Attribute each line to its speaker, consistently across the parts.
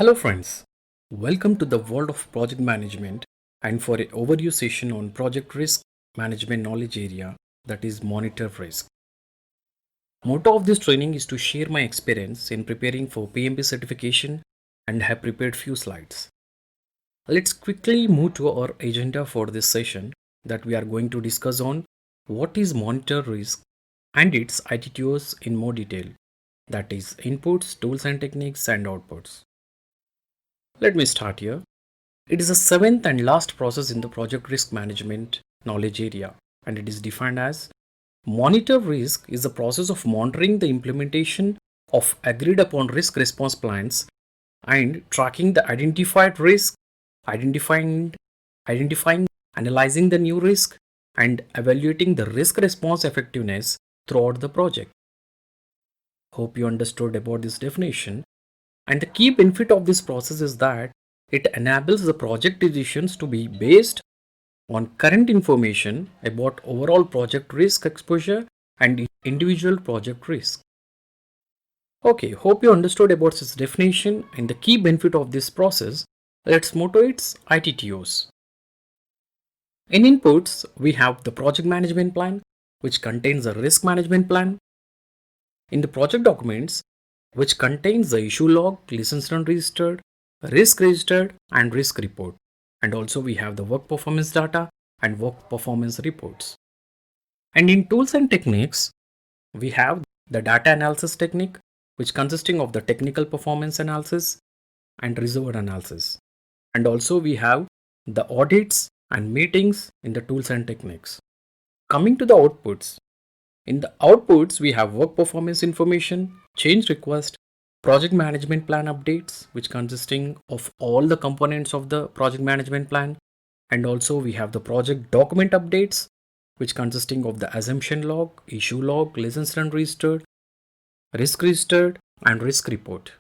Speaker 1: Hello friends, welcome to the world of project management and for an overview session on project risk management knowledge area, that is monitor risk. Motto of this training is to share my experience in preparing for PMP certification and have prepared few slides. Let's quickly move to our agenda for this session that we are going to discuss on what is monitor risk and its ITTOs in more detail, that is inputs, tools and techniques and outputs. Let me start here. It is the seventh and last process in the project risk management knowledge area, and it is defined as monitor risk is the process of monitoring the implementation of agreed upon risk response plans and tracking the identified risk, identifying, analyzing the new risk, and evaluating the risk response effectiveness throughout the project. Hope you understood about this definition. And the key benefit of this process is that it enables the project decisions to be based on current information about overall project risk exposure and individual project risk. Okay, hope you understood about this definition and the key benefit of this process. Let's move to its ITTOs. In inputs, we have the project management plan, which contains a risk management plan. In the project documents, which contains the issue log, lessons learned registered, risk registered, and risk report. And also we have the work performance data and work performance reports. And in tools and techniques, we have the data analysis technique, which consisting of the technical performance analysis and reservoir analysis. And also we have the audits and meetings in the tools and techniques. Coming to the outputs. In the outputs, we have work performance information, change request, project management plan updates, which consisting of all the components of the project management plan. And also we have the project document updates, which consisting of the assumption log, issue log, lessons learned registered, and risk report.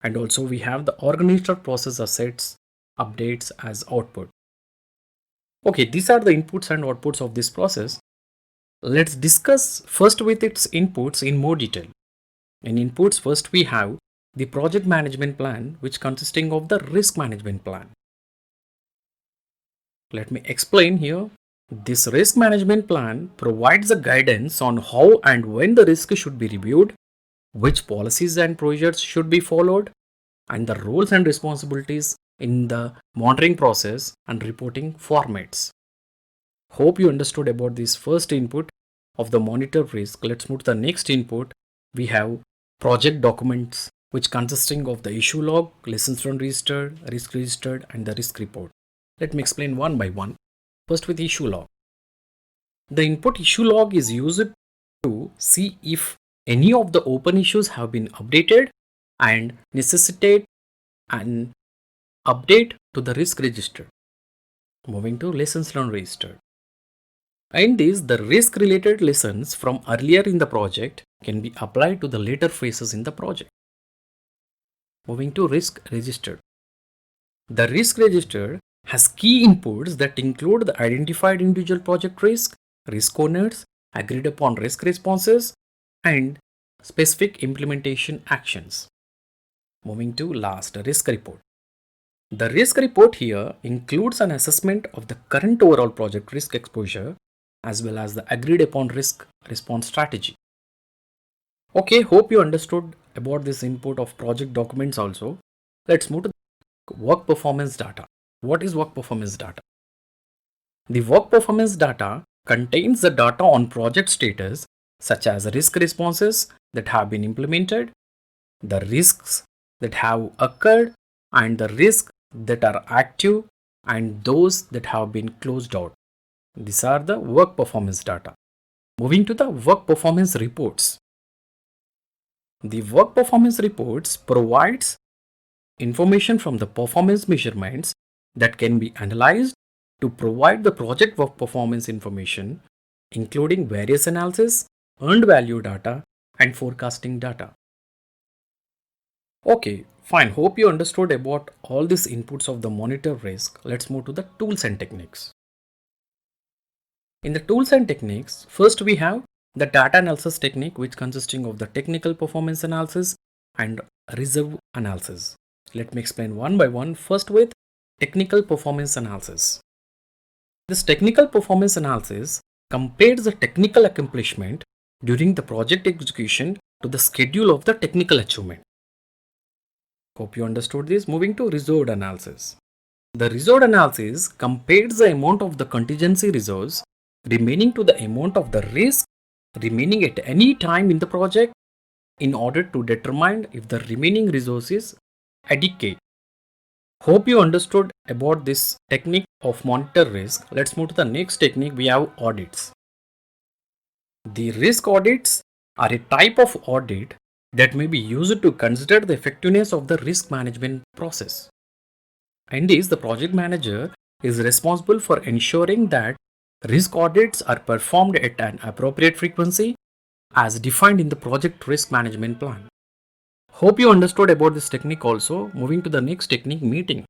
Speaker 1: And also we have the organizational process assets updates as output. Okay, these are the inputs and outputs of this process. Let's discuss first with its inputs in more detail. In inputs, first we have the project management plan, which consisting of the risk management plan. Let me explain here. This risk management plan provides the guidance on how and when the risk should be reviewed, which policies and procedures should be followed, and the roles and responsibilities in the monitoring process and reporting formats. Hope you understood about this first input of the monitor risk. Let's move to the next input. We have project documents, which consisting of the issue log, lessons learned registered, and the risk report. Let me explain one by one. First with issue log. The input issue log is used to see if any of the open issues have been updated and necessitate an update to the risk register. Moving to lessons learned registered. In this, the risk related lessons from earlier in the project can be applied to the later phases in the project. Moving to risk registered. The risk register has key inputs that include the identified individual project risk owners, agreed upon risk responses, and specific implementation actions. Moving to last, risk report. The risk report here includes an assessment of the current overall project risk exposure as well as the agreed upon risk response strategy. Okay, hope you understood about this input of project documents also. Let's move to work performance data. What is work performance data? The work performance data contains the data on project status such as risk responses that have been implemented, the risks that have occurred, and the risks that are active and those that have been closed out. These are the work performance data. Moving to the work performance reports. The work performance reports provides information from the performance measurements that can be analyzed to provide the project work performance information, including various analysis, earned value data, and forecasting data. Okay, fine. Hope you understood about all these inputs of the monitor risk. Let's move to the tools and techniques. In the tools and techniques, first we have the data analysis technique, which consisting of the technical performance analysis and reserve analysis. Let me explain one by one. First with technical performance analysis. This technical performance analysis compares the technical accomplishment during the project execution to the schedule of the technical achievement. Hope you understood this. Moving to reserved analysis. The reserved analysis compares the amount of the contingency reserves remaining to the amount of the risk remaining at any time in the project in order to determine if the remaining resource is adequate. Hope you understood about this technique of monitor risk. Let's move to the next technique. We have audits. The risk audits are a type of audit that may be used to consider the effectiveness of the risk management process. In this, the project manager is responsible for ensuring that risk audits are performed at an appropriate frequency as defined in the project risk management plan. Hope you understood about this technique also. Moving to the next technique, meeting.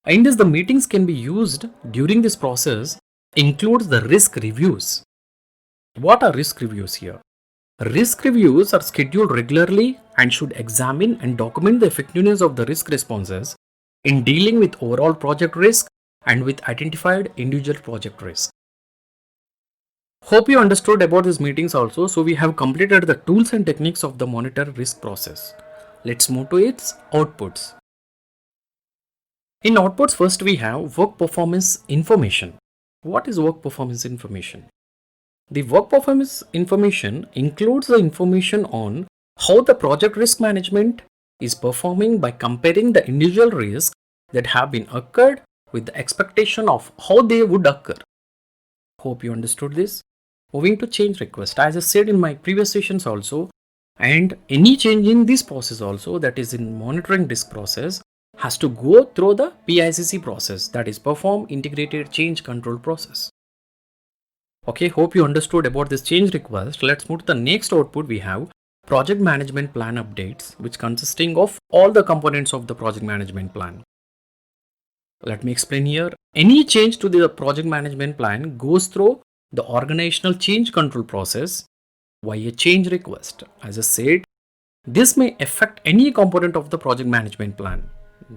Speaker 1: In this, the meetings can be used during this process includes the risk reviews. What are risk reviews here? Risk reviews are scheduled regularly and should examine and document the effectiveness of the risk responses in dealing with overall project risk and with identified individual project risk. Hope you understood about these meetings also. So we have completed the tools and techniques of the monitor risk process. Let's move to its outputs. In outputs, first we have work performance information. What is work performance information? The work performance information includes the information on how the project risk management is performing by comparing the individual risks that have been occurred with the expectation of how they would occur. Hope you understood this. Moving to change request. As I said in my previous sessions also, and any change in this process also, that is in monitoring risk process, has to go through the PICC process, that is perform integrated change control process. Okay, hope you understood about this change request. Let's move to the next output. We have project management plan updates, which consisting of all the components of the project management plan. Let me explain here. Any change to the project management plan goes through the organizational change control process via change request. As I said, this may affect any component of the project management plan.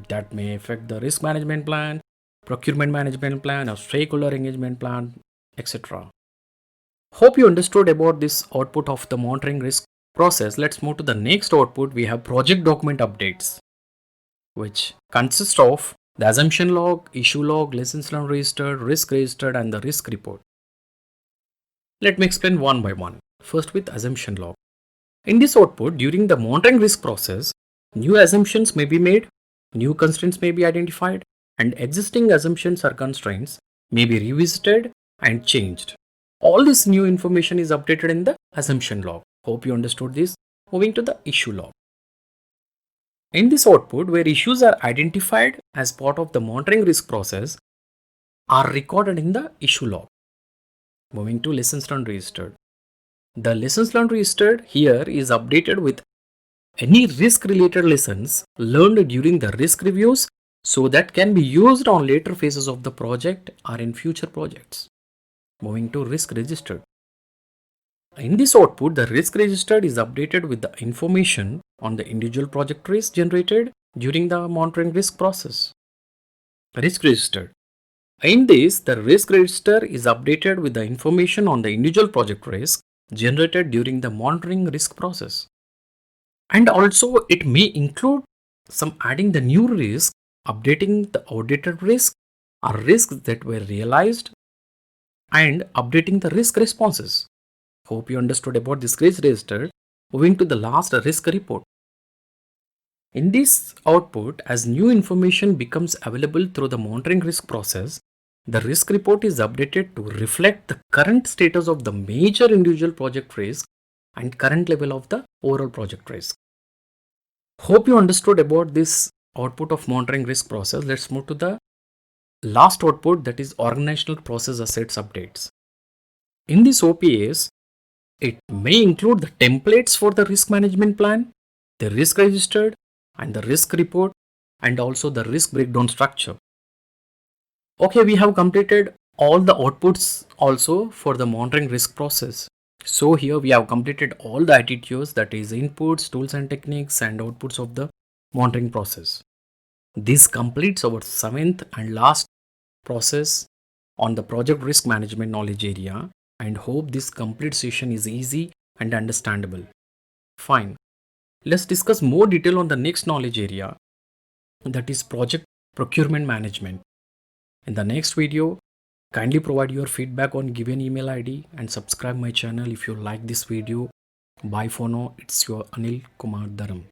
Speaker 1: That may affect the risk management plan, procurement management plan, or stakeholder engagement plan, etc. Hope you understood about this output of the monitoring risk process. Let's move to the next output. We have project document updates, which consist of the assumption log, issue log, lessons learned registered, risk registered, and the risk report. Let me explain one by one. First with assumption log. In this output, during the monitoring risk process, new assumptions may be made, new constraints may be identified, and existing assumptions or constraints may be revisited and changed. All this new information is updated in the assumption log. Hope you understood this. Moving to the issue log. In this output, where issues are identified as part of the monitoring risk process, are recorded in the issue log. Moving to lessons learned registered. The lessons learned registered here is updated with any risk related lessons learned during the risk reviews, so that can be used on later phases of the project or in future projects. Moving to risk registered. In this output, the risk registered is updated with the information on the individual project risk generated during the monitoring risk process. Risk registered. In this, the risk register is updated with the information on the individual project risk generated during the monitoring risk process. And also it may include some adding the new risk, updating the outdated risk or risks that were realized, and updating the risk responses. Hope you understood about this risk register. Moving to the last risk report. In this output, as new information becomes available through the monitoring risk process, the risk report is updated to reflect the current status of the major individual project risk and current level of the overall project risk. Hope you understood about this output of monitoring risk process. Let's move to the last output, that is organizational process assets updates. In this OPAs, it may include the templates for the risk management plan, the risk registered, and the risk report, and also the risk breakdown structure. Okay, we have completed all the outputs also for the monitoring risk process. So here we have completed all the ITTOs, that is inputs, tools and techniques, and outputs of the monitoring process. This completes our seventh and last process on the project risk management knowledge area, and hope this complete session is easy and understandable. Fine. Let's discuss more detail on the next knowledge area, that is project procurement management. In the next video, kindly provide your feedback on given email ID and subscribe my channel if you like this video. Bye for now. It's your Anil Kumar Dharam.